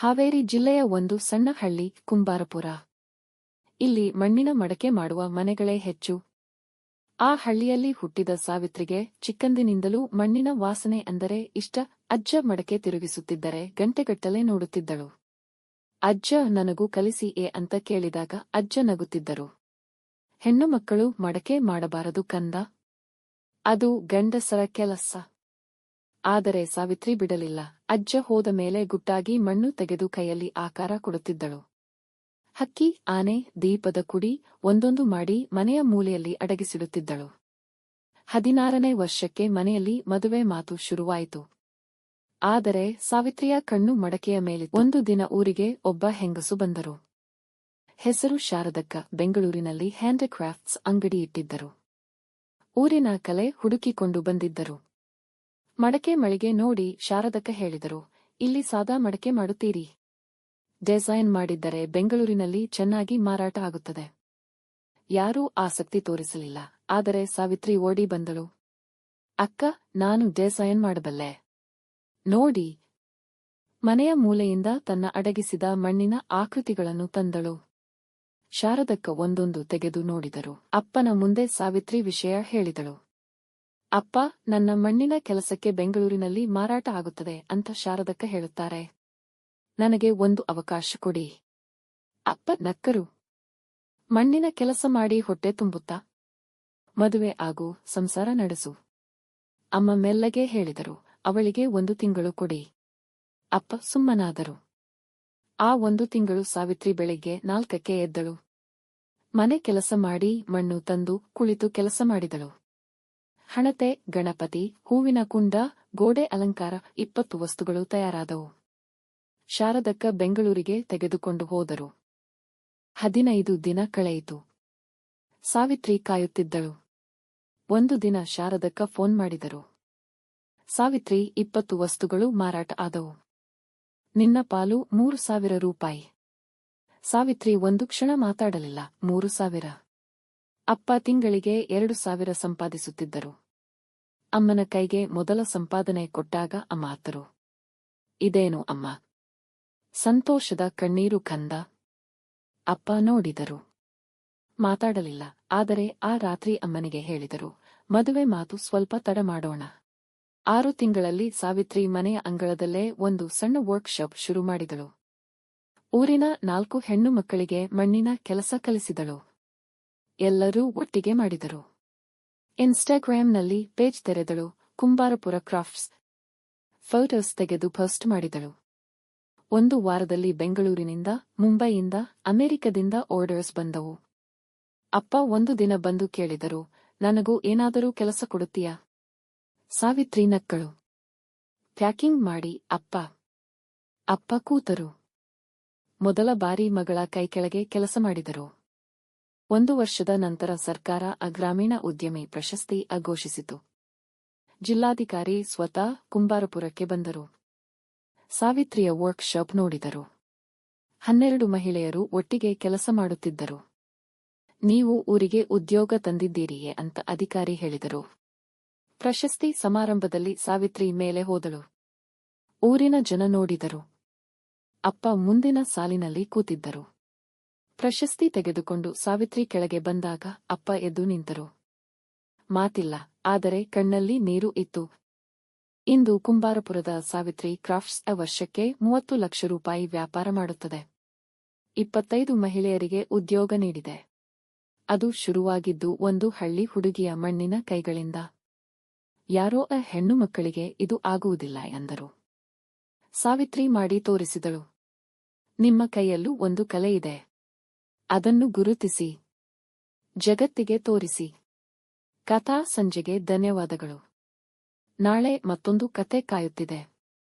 ಹಾವೇರಿ ಜಿಲ್ಲೆಯ ಒಂದು ಸಣ್ಣ ಹಳ್ಳಿ ಕುಂಬಾರಪುರ. ಇಲ್ಲಿ ಮಣ್ಣಿನ ಮಡಕೆ ಮಾಡುವ ಮನೆಗಳೇ ಹೆಚ್ಚು. ಆ ಹಳ್ಳಿಯಲ್ಲಿ ಹುಟ್ಟಿದ ಸಾವಿತ್ರಿಗೆ ಚಿಕ್ಕಂದಿನಿಂದಲೂ ಮಣ್ಣಿನ ವಾಸನೆ ಅಂದರೆ ಇಷ್ಟ. ಅಜ್ಜ ಮಡಕೆ ತಿರುಗಿಸುತ್ತಿದ್ದರೆ ಗಂಟೆಗಟ್ಟಲೆ ನೋಡುತ್ತಿದ್ದಳು. ಅಜ್ಜ ನನಗೂ ಕಲಿಸಿ ಅಂತ ಕೇಳಿದಾಗ ಅಜ್ಜ ನಗುತ್ತಿದ್ದರು. ಹೆಣ್ಣು ಮಕ್ಕಳು ಮಡಕೆ ಮಾಡಬಾರದು ಕಂದ, ಅದು ಗಂಡಸರ ಕೆಲಸ. ಆದರೆ ಸಾವಿತ್ರಿ ಬಿಡಲಿಲ್ಲ. ಅಜ್ಜ ಹೋದ ಮೇಲೆ ಗುಟ್ಟಾಗಿ ಮಣ್ಣು ತೆಗೆದು ಕೈಯಲ್ಲಿ ಆಕಾರ ಕೊಡುತ್ತಿದ್ದಳು. ಹಕ್ಕಿ, ಆನೆ, ದೀಪದ ಕುಡಿ ಒಂದೊಂದು ಮಾಡಿ ಮನೆಯ ಮೂಲೆಯಲ್ಲಿ ಅಡಗಿಸಿಡುತ್ತಿದ್ದಳು. 16ನೇ ವರ್ಷಕ್ಕೆ ಮನೆಯಲ್ಲಿ ಮದುವೆ ಮಾತು ಶುರುವಾಯಿತು. ಆದರೆ ಸಾವಿತ್ರಿಯ ಕಣ್ಣು ಮಡಕೆಯ ಮೇಲಿತ್ತು. ಒಂದು ದಿನ ಊರಿಗೆ ಒಬ್ಬ ಹೆಂಗಸು ಬಂದರು. ಹೆಸರು ಶಾರದಕ್ಕ. ಬೆಂಗಳೂರಿನಲ್ಲಿ ಹ್ಯಾಂಡಿಕ್ರಾಫ್ಟ್ಸ್ ಅಂಗಡಿ ಇಟ್ಟಿದ್ದರು. ಊರಿನ ಕಲೆ ಹುಡುಕಿಕೊಂಡು ಬಂದಿದ್ದರು. ಮಡಕೆ ಮಳಿಗೆ ನೋಡಿ ಶಾರದಕ್ಕ ಹೇಳಿದರು, ಇಲ್ಲಿ ಸಾದಾ ಮಡಕೆ ಮಾಡುತ್ತೀರಿ? ಡಿಸೈನ್ ಮಾಡಿದ್ದರೆ ಬೆಂಗಳೂರಿನಲ್ಲಿ ಚೆನ್ನಾಗಿ ಮಾರಾಟ ಆಗುತ್ತದೆ. ಯಾರೂ ಆಸಕ್ತಿ ತೋರಿಸಲಿಲ್ಲ. ಆದರೆ ಸಾವಿತ್ರಿ ಓಡಿ ಬಂದಳು. ಅಕ್ಕ, ನಾನು ಡಿಸೈನ್ ಮಾಡಬಲ್ಲೆ ನೋಡಿ. ಮನೆಯ ಮೂಲೆಯಿಂದ ತನ್ನ ಅಡಗಿಸಿದ ಮಣ್ಣಿನ ಆಕೃತಿಗಳನ್ನು ತಂದಳು. ಶಾರದಕ್ಕ ಒಂದೊಂದು ತೆಗೆದು ನೋಡಿದರು. ಅಪ್ಪನ ಮುಂದೆ ಸಾವಿತ್ರಿ ವಿಷಯ ಹೇಳಿದಳು. ಅಪ್ಪ, ನನ್ನ ಮಣ್ಣಿನ ಕೆಲಸಕ್ಕೆ ಬೆಂಗಳೂರಿನಲ್ಲಿ ಮಾರಾಟ ಆಗುತ್ತದೆ ಅಂತ ಶಾರದಕ್ಕ ಹೇಳುತ್ತಾರೆ. ನನಗೆ ಒಂದು ಅವಕಾಶ ಕೊಡಿ. ಅಪ್ಪ ನಕ್ಕರು. ಮಣ್ಣಿನ ಕೆಲಸ ಮಾಡಿ ಹೊಟ್ಟೆ ತುಂಬುತ್ತಾ? ಮದುವೆ ಆಗು, ಸಂಸಾರ ನಡೆಸು. ಅಮ್ಮ ಮೆಲ್ಲಗೆ ಹೇಳಿದರು. ಅವಳಿಗೆ 1 ತಿಂಗಳು ಕೊಡಿ. ಅಪ್ಪ ಸುಮ್ಮನಾದರು. ಆ 1 ತಿಂಗಳು ಸಾವಿತ್ರಿ ಬೆಳಿಗ್ಗೆ 4ಕ್ಕೆ ಎದ್ದಳು. ಮನೆ ಕೆಲಸ ಮಾಡಿ ಮಣ್ಣು ತಂದು ಕುಳಿತು ಕೆಲಸ ಮಾಡಿದಳು. ಹಣತೆ, ಗಣಪತಿ, ಹೂವಿನ ಕುಂಡ, ಗೋಡೆ ಅಲಂಕಾರ 20 ವಸ್ತುಗಳು ತಯಾರಾದವು. ಶಾರದಕ್ಕ ಬೆಂಗಳೂರಿಗೆ ತೆಗೆದುಕೊಂಡು ಹೋದರು. 15 ದಿನ ಕಳೆಯಿತು. ಸಾವಿತ್ರಿ ಕಾಯುತ್ತಿದ್ದಳು. ಒಂದು ದಿನ ಶಾರದಕ್ಕ ಫೋನ್ ಮಾಡಿದರು. ಸಾವಿತ್ರಿ, 20 ವಸ್ತುಗಳು ಮಾರಾಟ ಆದವು. ನಿನ್ನ ಪಾಲು 3,000 ರೂಪಾಯಿ. ಸಾವಿತ್ರಿ ಒಂದು ಕ್ಷಣ ಮಾತಾಡಲಿಲ್ಲ. 3,000. ಅಪ್ಪ ತಿಂಗಳಿಗೆ 2,000 ಸಂಪಾದಿಸುತ್ತಿದ್ದರು. ಅಮ್ಮನ ಕೈಗೆ ಮೊದಲ ಸಂಪಾದನೆ ಕೊಟ್ಟಾಗ ಅಮ್ಮ ಅತ್ತರು. ಇದೇನು ಅಮ್ಮ? ಸಂತೋಷದ ಕಣ್ಣೀರು ಕಂದ. ಅಪ್ಪ ನೋಡಿದರು. ಮಾತಾಡಲಿಲ್ಲ. ಆದರೆ ಆ ರಾತ್ರಿ ಅಮ್ಮನಿಗೆ ಹೇಳಿದರು, ಮದುವೆ ಮಾತು ಸ್ವಲ್ಪ ತಡ ಮಾಡೋಣ. 6 ತಿಂಗಳಲ್ಲಿ ಸಾವಿತ್ರಿ ಮನೆಯ ಅಂಗಳದಲ್ಲೇ ಒಂದು ಸಣ್ಣ ವರ್ಕ್ಶಾಪ್ ಶುರು ಮಾಡಿದಳು. ಊರಿನ 4 ಹೆಣ್ಣು ಮಕ್ಕಳಿಗೆ ಮಣ್ಣಿನ ಕೆಲಸ ಕಲಿಸಿದಳು. ಎಲ್ಲರೂ ಒಟ್ಟಿಗೆ ಮಾಡಿದರು. ಇನ್ಸ್ಟಾಗ್ರಾಂನಲ್ಲಿ ಪೇಜ್ ತೆರೆದಳು. ಕುಂಬಾರಪುರ ಕ್ರಾಫ್ಟ್ಸ್. ಫೋಟೋಸ್ ತೆಗೆದು ಪೋಸ್ಟ್ ಮಾಡಿದಳು. 1 ವಾರದಲ್ಲಿ ಬೆಂಗಳೂರಿನಿಂದ, ಮುಂಬೈಯಿಂದ, ಅಮೆರಿಕದಿಂದ ಆರ್ಡರ್ಸ್ ಬಂದವು. ಅಪ್ಪ ಒಂದು ದಿನ ಬಂದು ಕೇಳಿದರು, ನನಗೂ ಏನಾದರೂ ಕೆಲಸ ಕೊಡುತ್ತೀಯಾ? ಸಾವಿತ್ರಿ ನಕ್ಕಳು. ಪ್ಯಾಕಿಂಗ್ ಮಾಡಿ ಅಪ್ಪ. ಅಪ್ಪ ಕೂತರು. ಮೊದಲ ಬಾರಿ ಮಗಳ ಕೈಕೆಳಗೆ ಕೆಲಸ ಮಾಡಿದರು. 1 ವರ್ಷದ ನಂತರ ಸರ್ಕಾರ ಗ್ರಾಮೀಣ ಉದ್ಯಮಿ ಪ್ರಶಸ್ತಿ ಘೋಷಿಸಿತು. ಜಿಲ್ಲಾಧಿಕಾರಿ ಸ್ವತಃ ಕುಂಬಾರಪುರಕ್ಕೆ ಬಂದರು. ಸಾವಿತ್ರಿಯ ವರ್ಕ್ಶಾಪ್ ನೋಡಿದರು. 12 ಮಹಿಳೆಯರು ಒಟ್ಟಿಗೆ ಕೆಲಸ ಮಾಡುತ್ತಿದ್ದರು. ನೀವು ಊರಿಗೆ ಉದ್ಯೋಗ ತಂದಿದ್ದೀರಿಯೇ ಅಂತ ಅಧಿಕಾರಿ ಹೇಳಿದರು. ಪ್ರಶಸ್ತಿ ಸಮಾರಂಭದಲ್ಲಿ ಸಾವಿತ್ರಿ ಮೇಲೆ ಹೋದಳು. ಊರಿನ ಜನ ನೋಡಿದರು. ಅಪ್ಪ ಮುಂದಿನ ಸಾಲಿನಲ್ಲಿ ಕೂತಿದ್ದರು. ಪ್ರಶಸ್ತಿ ತೆಗೆದುಕೊಂಡು ಸಾವಿತ್ರಿ ಕೆಳಗೆ ಬಂದಾಗ ಅಪ್ಪ ಎದ್ದು ನಿಂತರು. ಮಾತಿಲ್ಲ, ಆದರೆ ಕಣ್ಣಲ್ಲಿ ನೀರು ಇತ್ತು. ಇಂದು ಕುಂಬಾರಪುರದ ಸಾವಿತ್ರಿ ಕ್ರಾಫ್ಟ್ಸ್ ವರ್ಷಕ್ಕೆ 30 ಲಕ್ಷ ರೂಪಾಯಿ ವ್ಯಾಪಾರ ಮಾಡುತ್ತದೆ. 25 ಮಹಿಳೆಯರಿಗೆ ಉದ್ಯೋಗ ನೀಡಿದೆ. ಅದು ಶುರುವಾಗಿದ್ದು ಒಂದು ಹಳ್ಳಿ ಹುಡುಗಿಯ ಮಣ್ಣಿನ ಕೈಗಳಿಂದ. ಯಾರೋ ಹೆಣ್ಣು ಮಕ್ಕಳಿಗೆ ಇದು ಆಗುವುದಿಲ್ಲ ಎಂದರು. ಸಾವಿತ್ರಿ ಮಾಡಿ ತೋರಿಸಿದಳು. ನಿಮ್ಮ ಕೈಯಲ್ಲೂ ಒಂದು ಕಲೆ ಇದೆ. ಅದನ್ನು ಗುರುತಿಸಿ, ಜಗತ್ತಿಗೆ ತೋರಿಸಿ. ಕಥಾ ಸಂಜೆಗೆ ಧನ್ಯವಾದಗಳು. ನಾಳೆ ಮತ್ತೊಂದು ಕತೆ ಕಾಯುತ್ತಿದೆ.